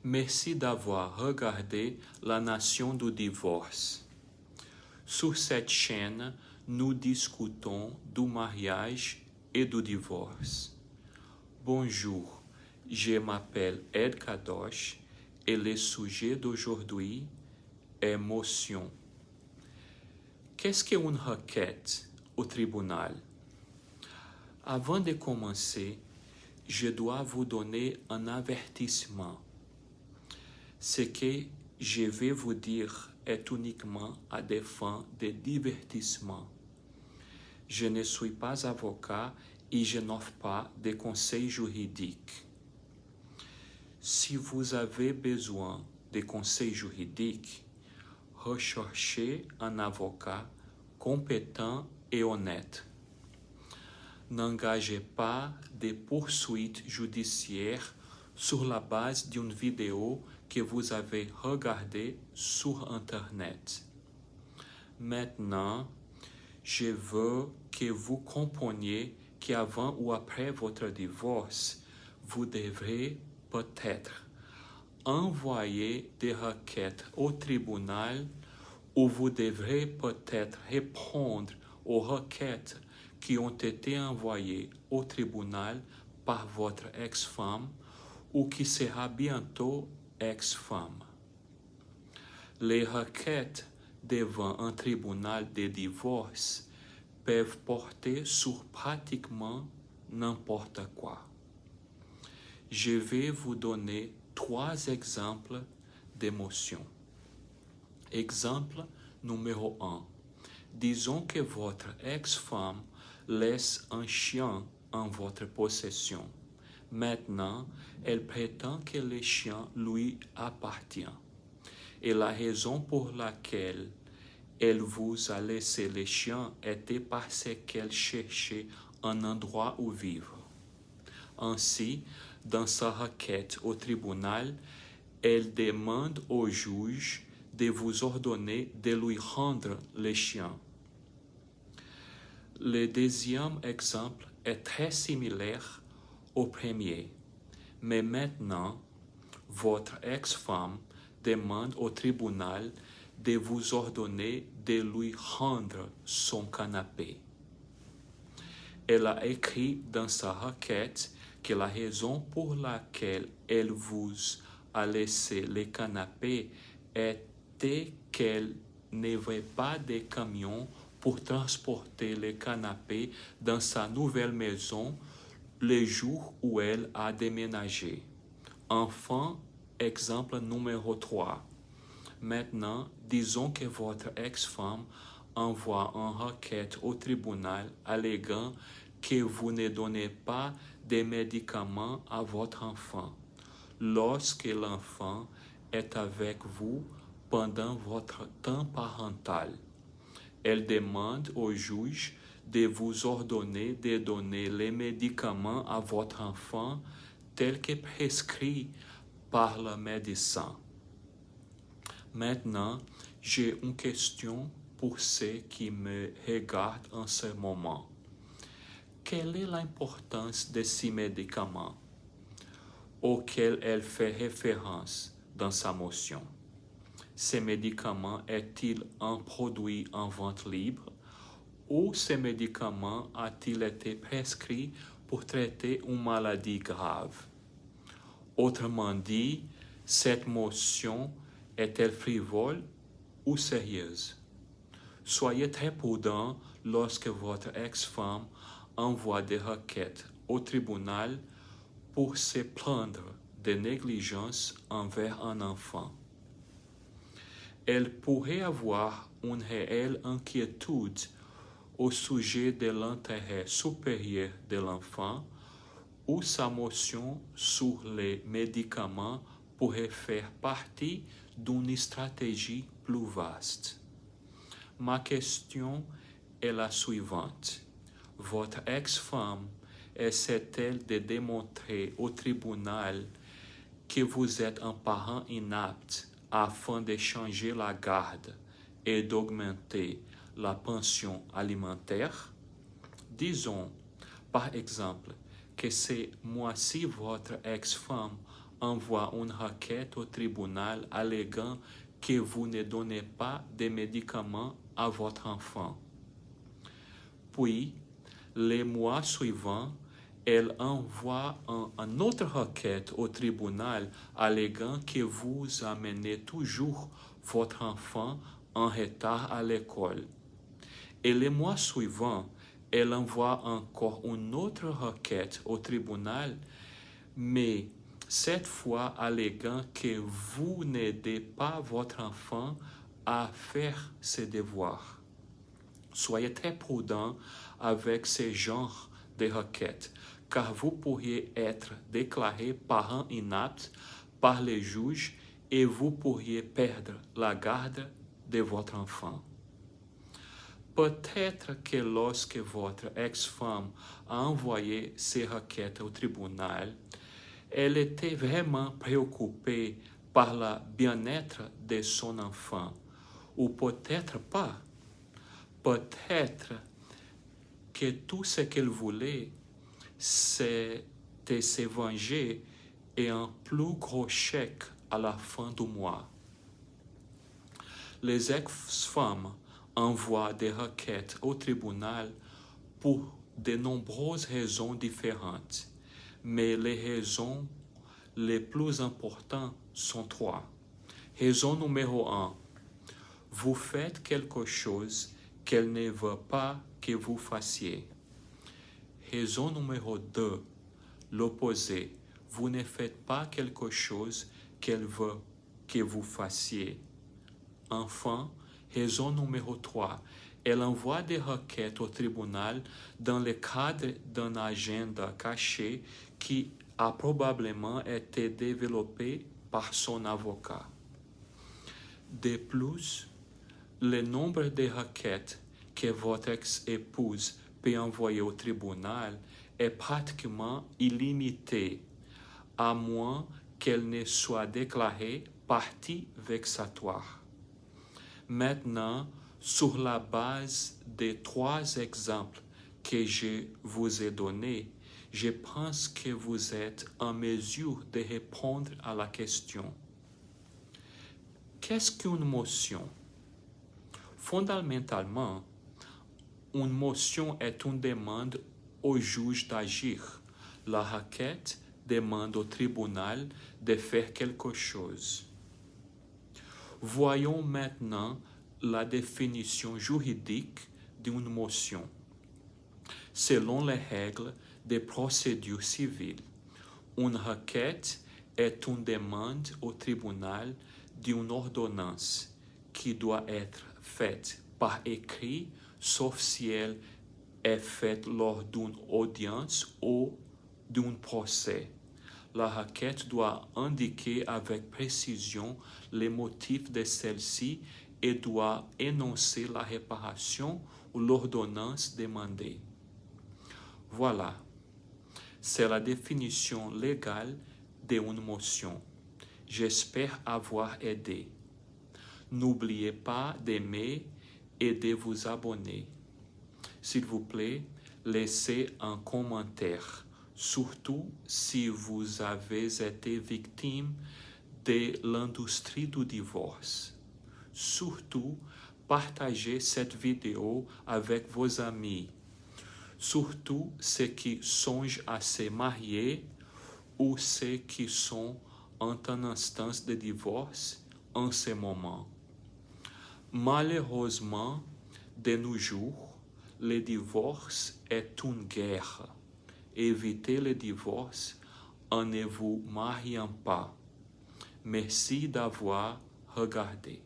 Merci d'avoir regardé La Nation du divorce. Sur cette chaîne, nous discutons du mariage et du divorce. Bonjour, je m'appelle Ed Kadosh et le sujet d'aujourd'hui est motion. Qu'est-ce qu'une requête au tribunal? Avant de commencer, je dois vous donner un avertissement. Ce que je vais vous dire est uniquement à des fins de divertissement. Je ne suis pas avocat et je n'offre pas de conseils juridiques. Si vous avez besoin de conseils juridiques, recherchez un avocat compétent et honnête. N'engagez pas de poursuites judiciaires sur la base d'une vidéo que vous avez regardée sur Internet. Maintenant, je veux que vous compreniez qu'avant ou après votre divorce, vous devrez peut-être envoyer des requêtes au tribunal ou vous devrez peut-être répondre aux requêtes qui ont été envoyées au tribunal par votre ex-femme ou qui sera bientôt ex-femme. Les requêtes devant un tribunal de divorce peuvent porter sur pratiquement n'importe quoi. Je vais vous donner 3 exemples d'émotions. Exemple numéro 1. Disons que votre ex-femme laisse un chien en votre possession. Maintenant, elle prétend que le chien lui appartient. Et la raison pour laquelle elle vous a laissé le chien était parce qu'elle cherchait un endroit où vivre. Ainsi, dans sa requête au tribunal, elle demande au juge de vous ordonner de lui rendre le chien. Le deuxième exemple est très similaire au premier, mais maintenant, votre ex-femme demande au tribunal de vous ordonner de lui rendre son canapé. Elle a écrit dans sa requête que la raison pour laquelle elle vous a laissé le canapé était qu'elle n'avait pas de camion pour transporter le canapé dans sa nouvelle maison le jour où elle a déménagé. Enfin, exemple numéro 3. Maintenant, disons que votre ex-femme envoie une requête au tribunal alléguant que vous ne donnez pas de médicaments à votre enfant lorsque l'enfant est avec vous pendant votre temps parental. Elle demande au juge de vous ordonner de donner les médicaments à votre enfant tels que prescrits par le médecin. Maintenant, j'ai une question pour ceux qui me regardent en ce moment. Quelle est l'importance de ces médicaments auxquels elle fait référence dans sa motion? Ces médicaments est-il un produit en vente libre ou ces médicaments a-t-il été prescrit pour traiter une maladie grave? Autrement dit, cette motion est-elle frivole ou sérieuse? Soyez très prudent lorsque votre ex-femme envoie des requêtes au tribunal pour se plaindre de négligence envers un enfant. Elle pourrait avoir une réelle inquiétude au sujet de l'intérêt supérieur de l'enfant ou sa motion sur les médicaments pourrait faire partie d'une stratégie plus vaste. Ma question est la suivante. Votre ex-femme essaie-t-elle de démontrer au tribunal que vous êtes un parent inapte afin de changer la garde et d'augmenter la pension alimentaire? Disons, par exemple, que ce mois-ci votre ex-femme envoie une requête au tribunal alléguant que vous ne donnez pas de médicaments à votre enfant. Puis, les mois suivants, elle envoie une autre requête au tribunal alléguant que vous amenez toujours votre enfant en retard à l'école. Et les mois suivants, elle envoie encore une autre requête au tribunal, mais cette fois alléguant que vous n'aidez pas votre enfant à faire ses devoirs. Soyez très prudent avec ce genre de requêtes, car vous pourriez être déclaré parent inapte par les juges et vous pourriez perdre la garde de votre enfant. Peut-être que lorsque votre ex-femme a envoyé ces requêtes au tribunal, elle était vraiment préoccupée par le bien-être de son enfant, ou peut-être pas. Peut-être que tout ce qu'elle voulait, c'était se venger et un plus gros chèque à la fin du mois. Les ex-femmes envoient des requêtes au tribunal pour de nombreuses raisons différentes, mais les raisons les plus importantes sont 3. Raison numéro 1. Vous faites quelque chose qu'elle ne veut pas que vous fassiez. Raison numéro 2. L'opposé. Vous ne faites pas quelque chose qu'elle veut que vous fassiez. Enfin, raison numéro 3. Elle envoie des requêtes au tribunal dans le cadre d'une agenda cachée qui a probablement été développée par son avocat. De plus, le nombre de requêtes que votre ex-épouse peut envoyer au tribunal est pratiquement illimité, à moins qu'elle ne soit déclarée partie vexatoire. Maintenant, sur la base des 3 exemples que je vous ai donnés, je pense que vous êtes en mesure de répondre à la question. Qu'est-ce qu'une motion? Fondamentalement, une motion est une demande au juge d'agir. La requête demande au tribunal de faire quelque chose. Voyons maintenant la définition juridique d'une motion. Selon les règles de procédure civile, une requête est une demande au tribunal d'une ordonnance qui doit être faite par écrit, sauf si elle est faite lors d'une audience ou d'un procès. La requête doit indiquer avec précision les motifs de celle-ci et doit énoncer la réparation ou l'ordonnance demandée. Voilà, c'est la définition légale d'une motion. J'espère avoir aidé. N'oubliez pas d'aimer et de vous abonner. S'il vous plaît, laissez un commentaire, surtout si vous avez été victime de l'industrie du divorce. Surtout, partagez cette vidéo avec vos amis, surtout ceux qui songent à se marier ou ceux qui sont en instance de divorce en ce moment. Malheureusement, de nos jours, le divorce est une guerre. Évitez le divorce en ne vous mariant pas. Merci d'avoir regardé.